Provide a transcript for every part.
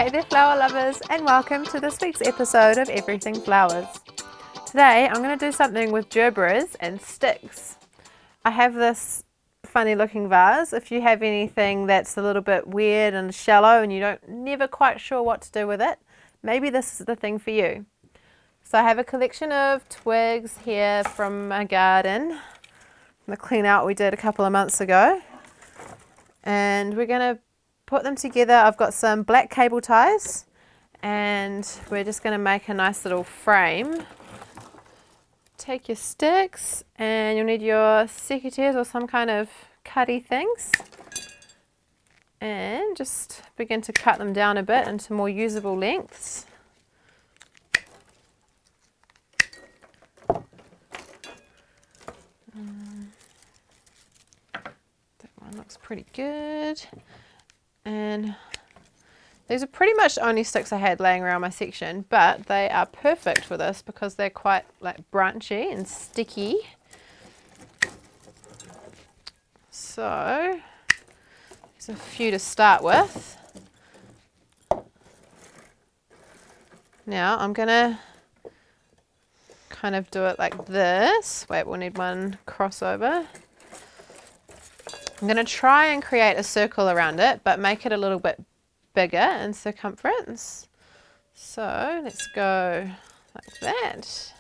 Hey there flower lovers, and welcome to this week's episode of Everything Flowers. Today I'm going to do something with Gerberas and sticks. I have this funny looking vase. If you have anything that's a little bit weird and shallow and you're never quite sure what to do with it, maybe this is the thing for you. So I have a collection of twigs here from my garden, the clean out we did a couple of months ago, and we're going to put them together. I've got some black cable ties and we're just going to make a nice little frame. Take your sticks and you'll need your secateurs or some kind of cutty things, and just begin to cut them down a bit into more usable lengths. That one looks pretty good. And these are pretty much the only sticks I had laying around my section, but they are perfect for this because they're quite like branchy and sticky. So there's a few to start with. Now I'm gonna kind of do it like this. Wait, we'll need one crossover. I'm going to try and create a circle around it, but make it a little bit bigger in circumference. So let's go like that.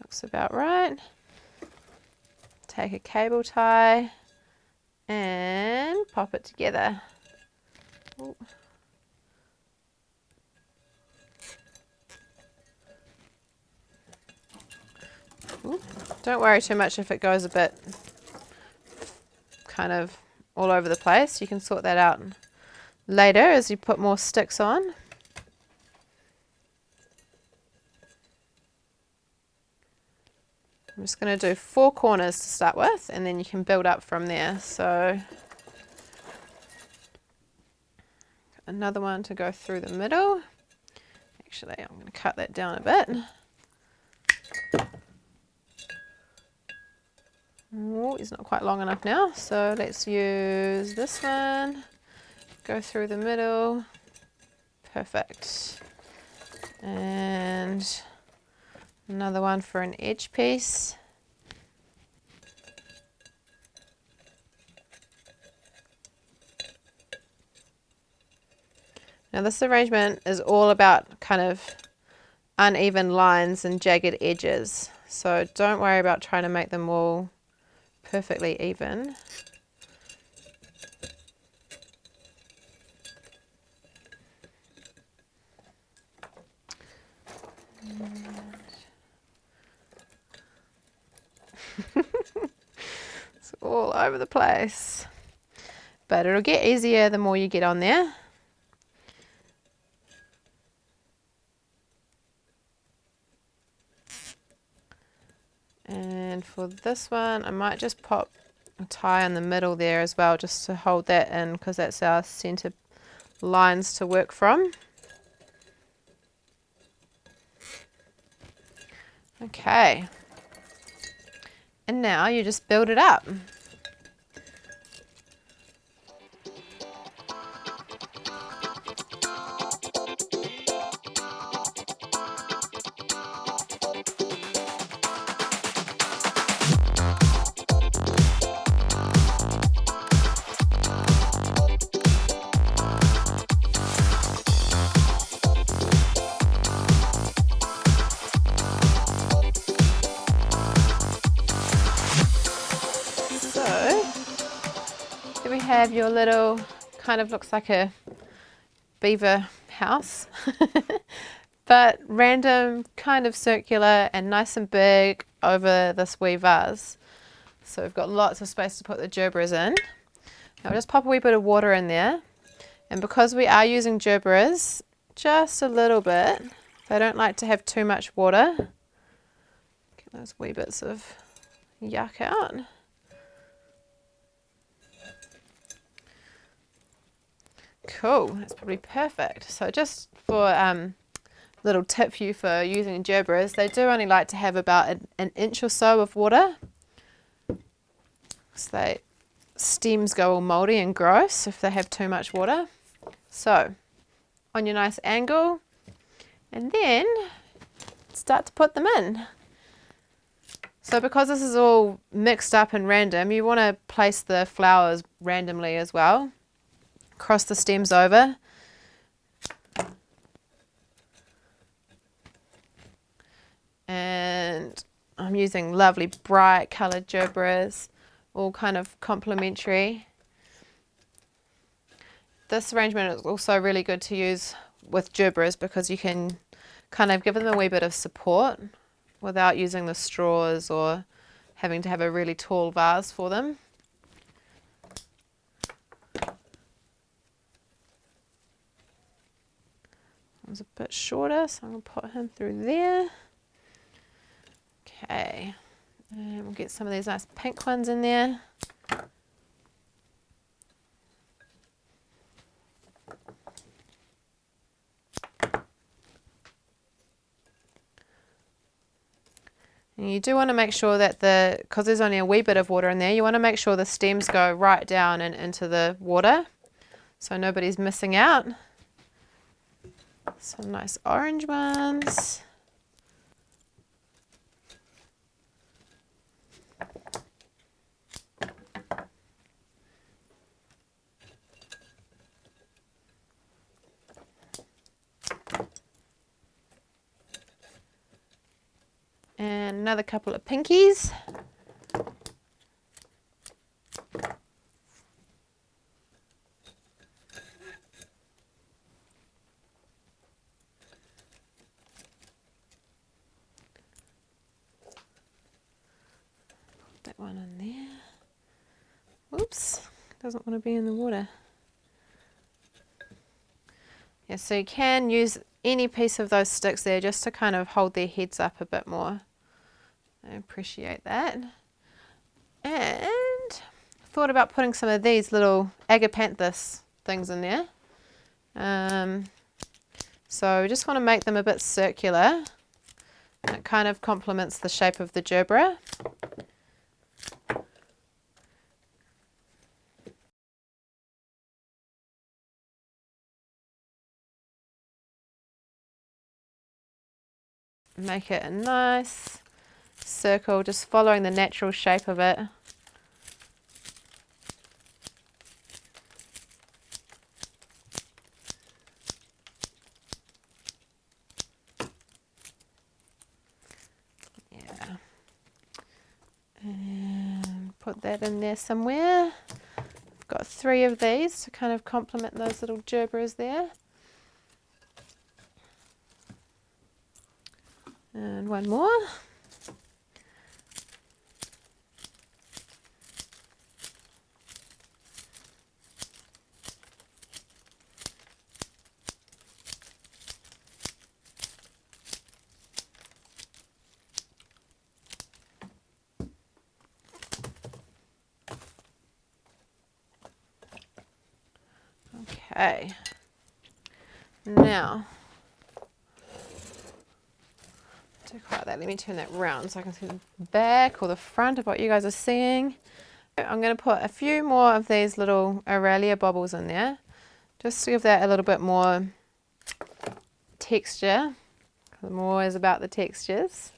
Looks about right. Take a cable tie and pop it together. Ooh. Ooh. Don't worry too much if it goes a bit kind of all over the place. You can sort that out later as you put more sticks on. I'm just going to do 4 corners to start with, and then you can build up from there. So another one to go through the middle. Actually, I'm going to cut that down a bit. Oh, it's not quite long enough now, so let's use this one. Go through the middle. Perfect. And another one for an edge piece. Now this arrangement is all about kind of uneven lines and jagged edges, so don't worry about trying to make them all perfectly even. It's all over the place, but it'll get easier the more you get on there. And for this one, I might just pop a tie in the middle there as well, just to hold that in, because that's our center lines to work from. Okay. And now you just build it up. Here we have your little, kind of looks like a beaver house, but random, kind of circular and nice and big over this wee vase. So we've got lots of space to put the Gerberas in. Now we'll just pop a wee bit of water in there, and because we are using Gerberas, just a little bit. They don't like to have too much water. Get those wee bits of yuck out. Cool, that's probably perfect. So just for little tip for you for using Gerberas, they do only like to have about an inch or so of water. So stems go all mouldy and gross if they have too much water. So on your nice angle, and then start to put them in. So because this is all mixed up and random, you want to place the flowers randomly as well. Cross the stems over. And I'm using lovely bright coloured Gerberas, all kind of complementary. This arrangement is also really good to use with Gerberas because you can kind of give them a wee bit of support without using the straws or having to have a really tall vase for them. It's a bit shorter, so I'm going to put him through there. Okay, and we'll get some of these nice pink ones in there. And you do want to make sure that because there's only a wee bit of water in there, you want to make sure the stems go right down and into the water so nobody's missing out. Some nice orange ones. And another couple of pinkies. That one in there. Oops, doesn't want to be in the water. Yeah, so you can use any piece of those sticks there just to kind of hold their heads up a bit more. I appreciate that. And thought about putting some of these little agapanthus things in there. So just want to make them a bit circular. And it kind of complements the shape of the gerbera. Make it a nice circle, just following the natural shape of it. Yeah. And put that in there somewhere. I've got 3 of these to kind of complement those little gerberas there. And one more. Okay. Now, to quite that, let me turn that round so I can see the back or the front of what you guys are seeing. I'm going to put a few more of these little Aurelia bobbles in there, just to give that a little bit more texture. I'm always about the textures.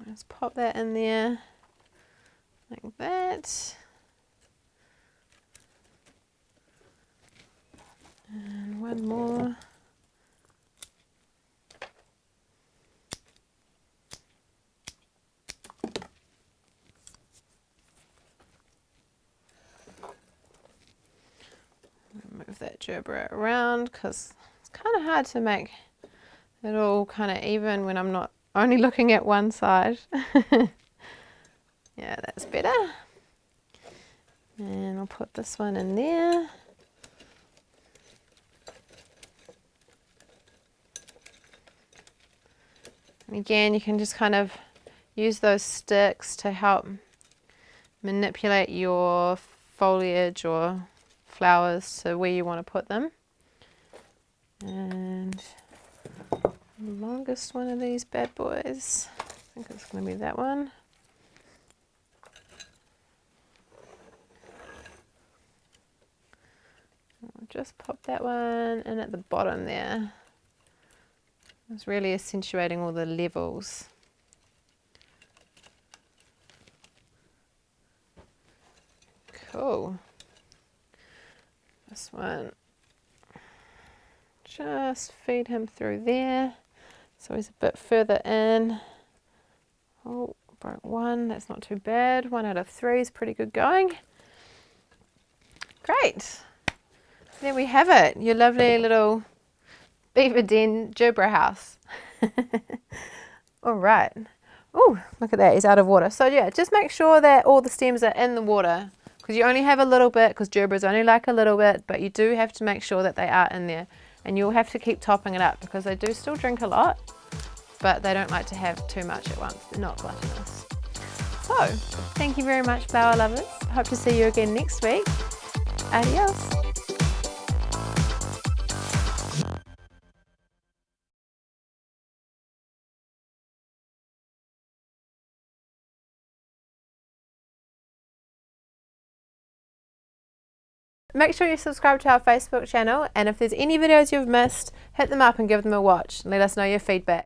Just pop that in there like that. And one more. Move that gerbera around because it's kind of hard to make it all kind of even when I'm not only looking at one side. Yeah, that's better. And I'll put this one in there. And again, you can just kind of use those sticks to help manipulate your foliage or flowers to where you want to put them. And the longest one of these bad boys, I think it's going to be that one. I'll just pop that one in at the bottom there. It's really accentuating all the levels. Cool. This one, just feed him through there. So he's a bit further in. Oh, broke one, that's not too bad. 1 out of 3 is pretty good going. Great. There we have it, your lovely little beaver den Gerbera house. All right. Oh, look at that, he's out of water. So yeah, just make sure that all the stems are in the water, because you only have a little bit, because Gerberas only like a little bit, but you do have to make sure that they are in there. And you'll have to keep topping it up, because they do still drink a lot, but they don't like to have too much at once. They're not gluttonous. So, thank you very much, flower lovers. Hope to see you again next week. Adios. Make sure you subscribe to our Facebook channel, and if there's any videos you've missed, hit them up and give them a watch. Let us know your feedback.